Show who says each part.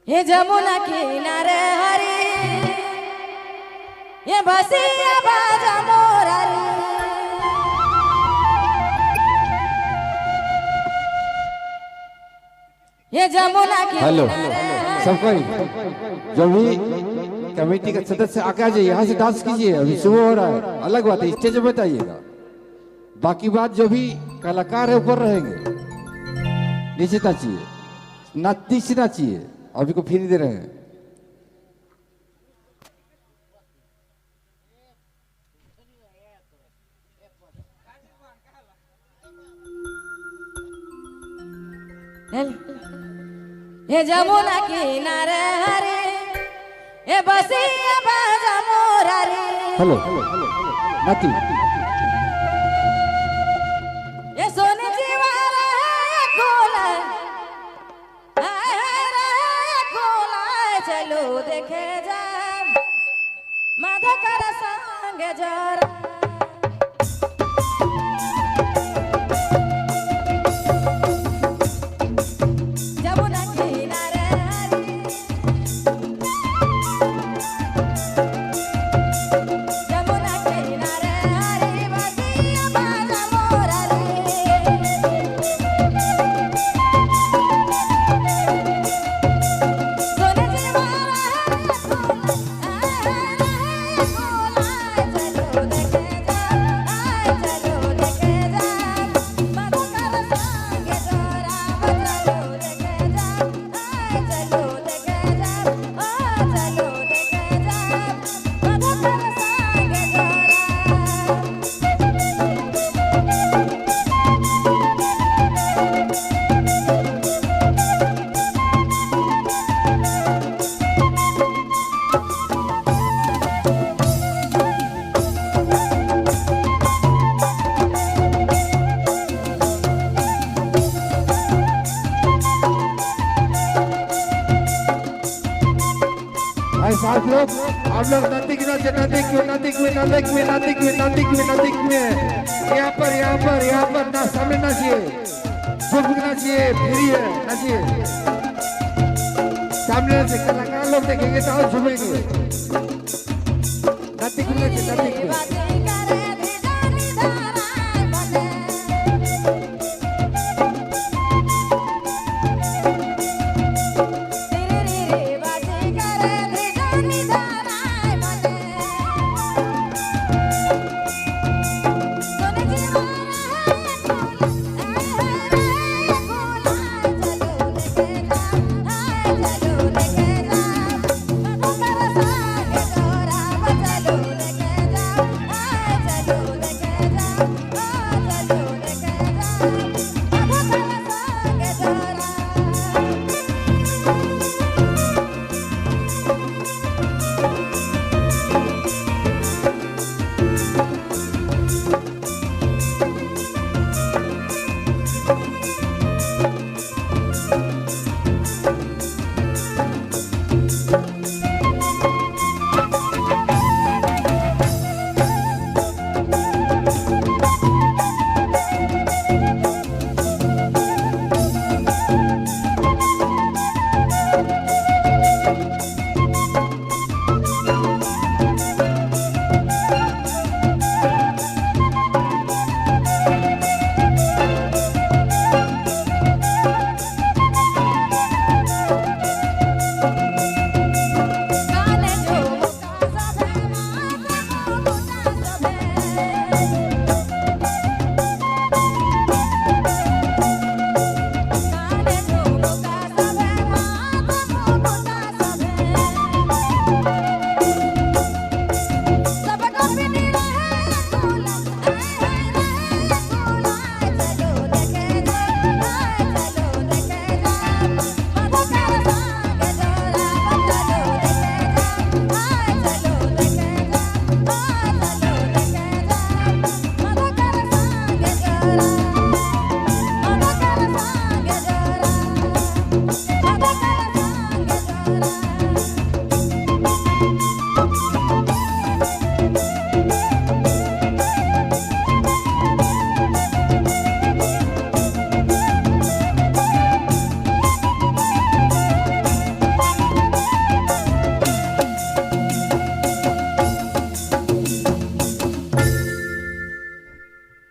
Speaker 1: ये जमुना किनारे हरी ये बसिया बाजा मोरारी ये जमुना
Speaker 2: हेलो
Speaker 1: किनारे
Speaker 2: सबको जो भी कमेटी का सदस्य आगे आ जाइए, यहाँ से डांस कीजिए। अभी सुबह हो रहा है, अलग बात है, स्टेज पे बताइएगा। बाकी बात जो भी कलाकार है ऊपर रहेंगे, नीचे नाचिए, नीचे नाचिए। अभी को फ्री दे रहे हैं।
Speaker 1: ये जमुना किनारे हरी ये बसिया बाजा मोरारी
Speaker 2: हेलो नाती
Speaker 1: ये सोने जीवारा ये कोला चलो देखे जा माधा कर संग जरा जमुना किनारे हरी जमुना किनारे हरी बसिया बाजा मोरारी सोने जीवारा चलो देखे जा चलो देखे जा माधा कर संग जरा चलो देखे जा चलो देखे जा चलो देखे जा माधा कर संग जरा
Speaker 2: भाई साथ लोग, आप लोग नदिक में यहाँ पर ना सामने नाचिए, झुक नाचिए, फ्री है नाचिए। सामने से कलाकार लोग देखेंगे तो और झूमेंगे। नदिक में नाचिए, नदिक में।